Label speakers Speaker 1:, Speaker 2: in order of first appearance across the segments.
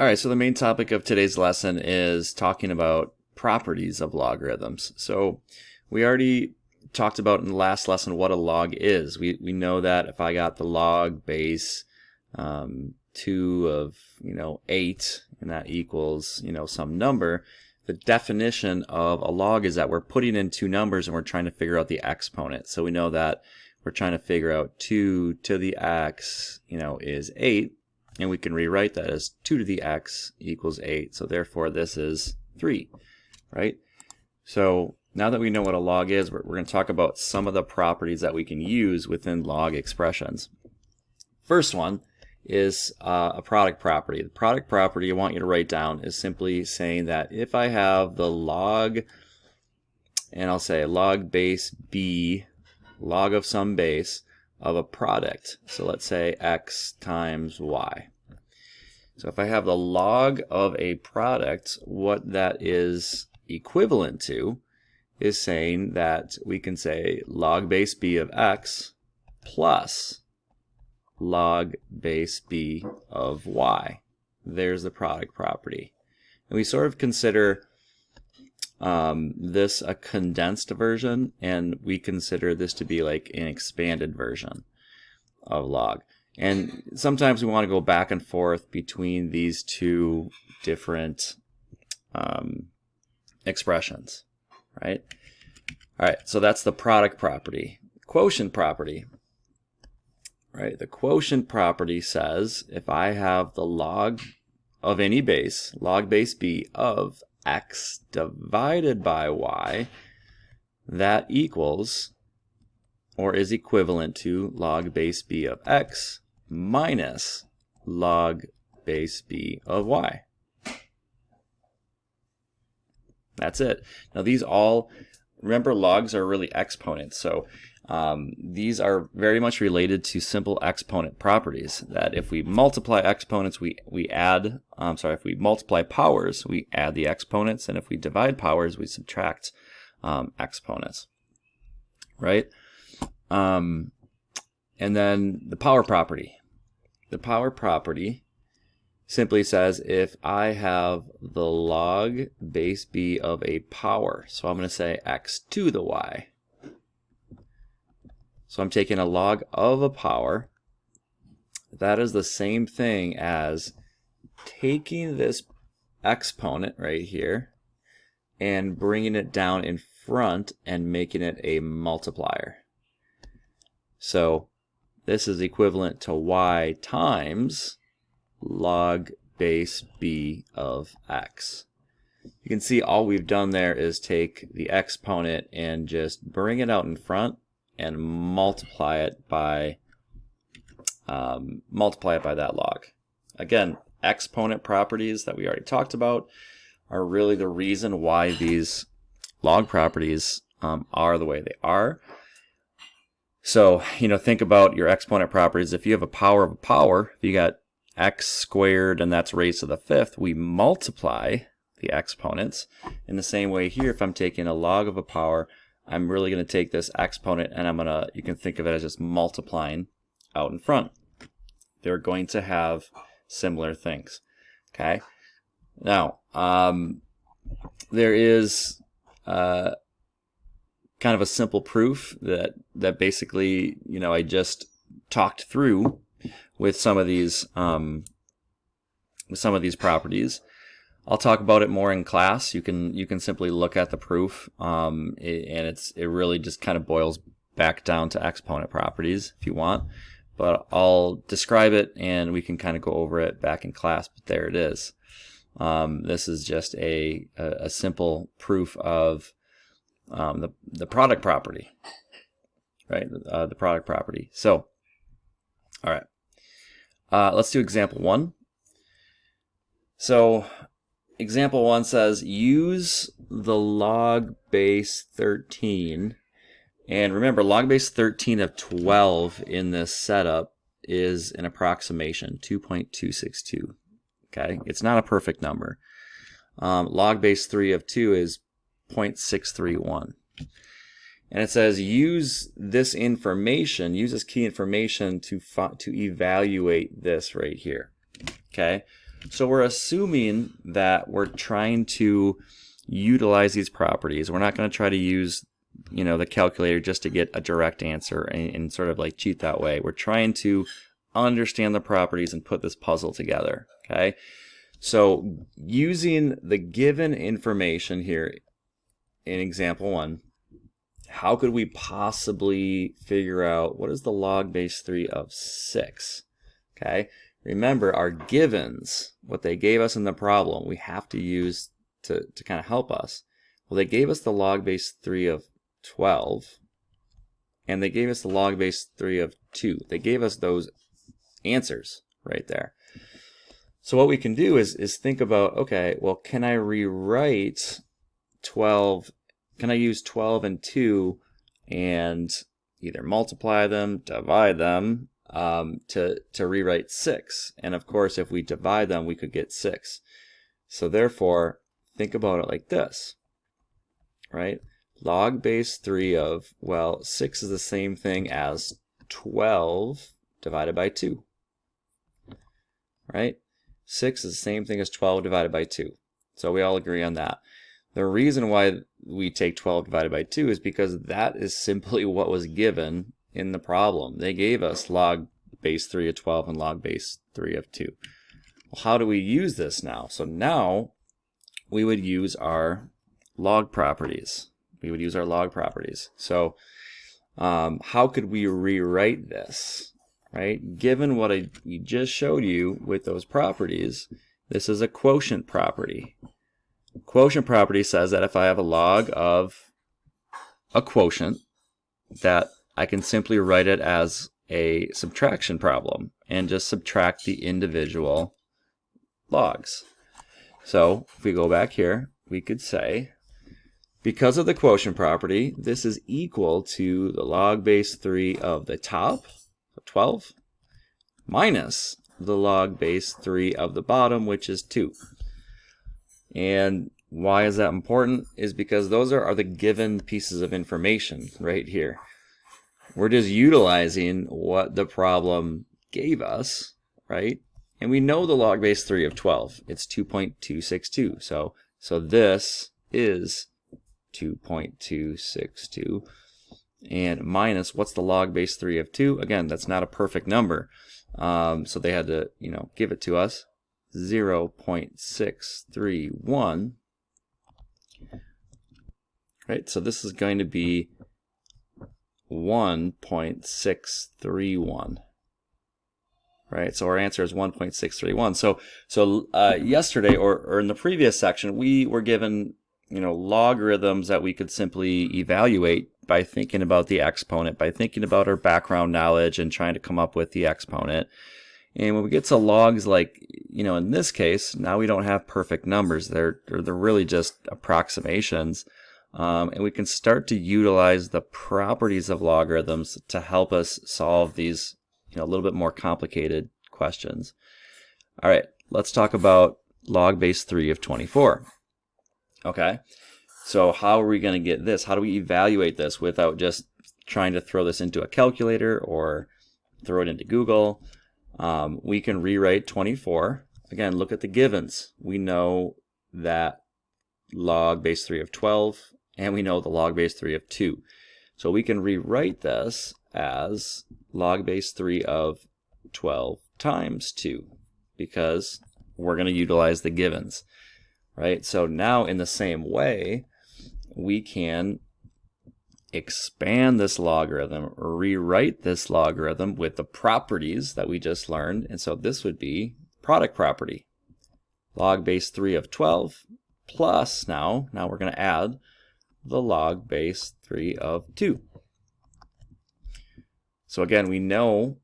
Speaker 1: All right, so the main topic of today's lesson is talking about properties of logarithms. So we already talked about in the last lesson what a log is. We know that if I got the log base 2 of 8, and that equals some number, the definition of a log is that we're putting in two numbers and we're trying to figure out the exponent. So we know that we're trying to figure out 2 to the x is 8. And we can rewrite that as 2 to the x equals 8. So therefore this is 3, right? So now that we know what a log is, we're going to talk about some of the properties that we can use within log expressions. First one is a product property. The product property I want you to write down is simply saying that if I have the log, and I'll say log base b, log of some base, of a product. So let's say x times y. So if I have the log of a product, what that is equivalent to is saying that we can say log base b of x plus log base b of y. There's the product property. And we sort of consider this a condensed version, and we consider this to be like an expanded version of log. And sometimes we want to go back and forth between these two different expressions, right? All right, so that's the product property. Quotient property, right? The quotient property says if I have the log of any base, log base b of x divided by y, that equals or is equivalent to log base b of x minus log base b of y. That's it. Now these all, remember, logs are really exponents, so these are very much related to simple exponent properties, that if we multiply exponents, we add, if we multiply powers, we add the exponents, and if we divide powers, we subtract exponents, right? And then the power property. The power property simply says if I have the log base b of a power, so I'm going to say x to the y. So I'm taking a log of a power. That is the same thing as taking this exponent right here and bringing it down in front and making it a multiplier. So this is equivalent to y times log base b of x. You can see all we've done there is take the exponent and just bring it out in front and multiply it by that log. Again, exponent properties that we already talked about are really the reason why these log properties are the way they are. So, think about your exponent properties. If you have a power of a power, if you got x squared and that's raised to the fifth, we multiply the exponents. In the same way here, if I'm taking a log of a power, I'm really going to take this exponent and you can think of it as just multiplying out in front. They're going to have similar things. Okay. Now, there is kind of a simple proof that basically, I just talked through with some of these properties. I'll talk about it more in class. You can simply look at the proof, and it really just kind of boils back down to exponent properties if you want. But I'll describe it and we can kind of go over it back in class. But there it is. This is just a simple proof of the product property, right? The product property. So, all right. Let's do example 1. So example 1 says use the log base 13, and remember log base 13 of 12 in this setup is an approximation, 2.262. Okay, it's not a perfect number. Log base 3 of 2 is 0.631. And it says use this information, use this key information to evaluate this right here. Okay, So we're assuming that we're trying to utilize these properties. We're not going to try to use, the calculator just to get a direct answer and sort of like cheat that way. We're trying to understand the properties and put this puzzle together, okay? So using the given information here in example 1, how could we possibly figure out what is the log base 3 of 6? Okay, remember our givens, what they gave us in the problem, we have to use to kind of help us. Well, they gave us the log base 3 of 12, and they gave us the log base 3 of 2. They gave us those answers right there. So what we can do is think about, okay, well, can I rewrite 12? Can I use 12 and 2 and either multiply them, divide them, to rewrite 6? And of course, if we divide them, we could get 6. So therefore, think about it like this, right? Log base 3 of, well, 6 is the same thing as 12 divided by 2, right? 6 is the same thing as 12 divided by 2. So we all agree on that. The reason why we take 12 divided by 2 is because that is simply what was given in the problem. They gave us log base 3 of 12 and log base 3 of 2. Well, how do we use this now? So now we would use our log properties. So how could we rewrite this, right? Given what I just showed you with those properties, this is a quotient property. Quotient property says that if I have a log of a quotient, that I can simply write it as a subtraction problem and just subtract the individual logs. So if we go back here, we could say, because of the quotient property, this is equal to the log base 3 of the top, 12, minus the log base 3 of the bottom, which is 2. And why is that important? Is because those are the given pieces of information right here. We're just utilizing what the problem gave us, right? And we know the log base 3 of 12. It's 2.262. So this is 2.262. And minus, what's the log base 3 of 2? Again, that's not a perfect number. So they had to, give it to us. 0.631, right? So this is going to be 1.631, right? So our answer is 1.631. So yesterday or in the previous section, we were given, logarithms that we could simply evaluate by thinking about the exponent, by thinking about our background knowledge and trying to come up with the exponent. And when we get to logs like, in this case, now we don't have perfect numbers. They're really just approximations. And we can start to utilize the properties of logarithms to help us solve these, a little bit more complicated questions. All right, let's talk about log base 3 of 24. Okay, so how are we going to get this? How do we evaluate this without just trying to throw this into a calculator or throw it into Google? We can rewrite 24. Again, look at the givens. We know that log base 3 of 12, and we know the log base 3 of 2. So we can rewrite this as log base 3 of 12 times 2, because we're going to utilize the givens, right? So now in the same way, we can expand this logarithm, rewrite this logarithm with the properties that we just learned. And so this would be product property. Log base 3 of 12 plus, now we're going to add the log base 3 of 2. So again, we know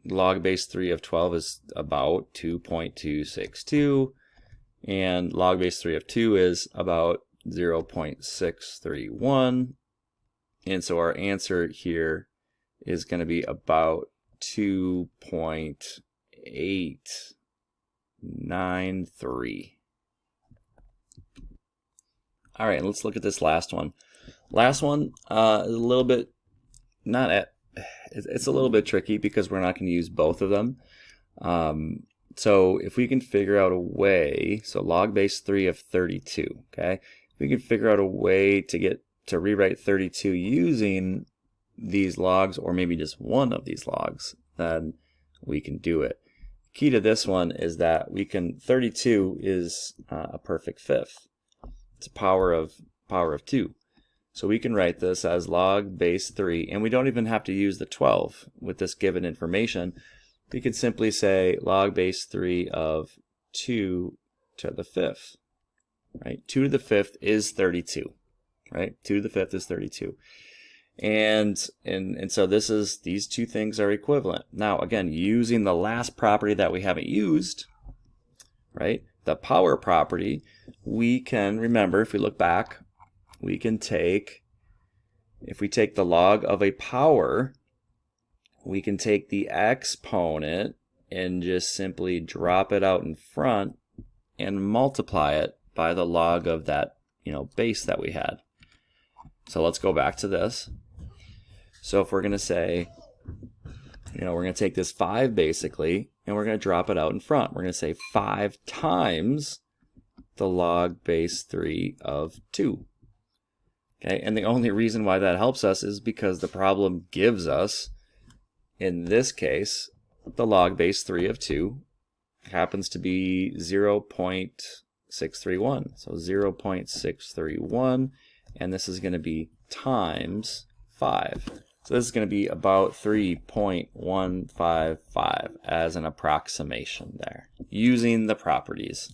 Speaker 1: log base 3 of 12 is about 2.262, and log base 3 of 2 is about 0.631. And so our answer here is going to be about 2.893. All right, let's look at this last one. Last one is a little bit, it's a little bit tricky because we're not going to use both of them. So if we can figure out a way, so log base 3 of 32, okay? If we can figure out a way to rewrite 32 using these logs, or maybe just one of these logs, then we can do it. Key to this one is that 32 is a perfect fifth. It's a power of 2. So we can write this as log base 3, and we don't even have to use the 12 with this given information. We could simply say log base 3 of 2 to the 5th, right? 2 to the 5th is 32, right? 2 to the 5th is 32. And so these two things are equivalent. Now, again, using the last property that we haven't used, right? The power property, we can remember, if we look back, we can take, if we take the log of a power, we can take the exponent and just simply drop it out in front and multiply it by the log of that, base that we had. So let's go back to this. So if we're going to say, we're going to take this 5 basically, and we're going to drop it out in front. We're going to say 5 times the log base 3 of 2. Okay, and the only reason why that helps us is because the problem gives us, in this case, the log base 3 of 2 happens to be 0.631. So 0.631, and this is going to be times 5. So this is going to be about 3.155 as an approximation there, using the properties.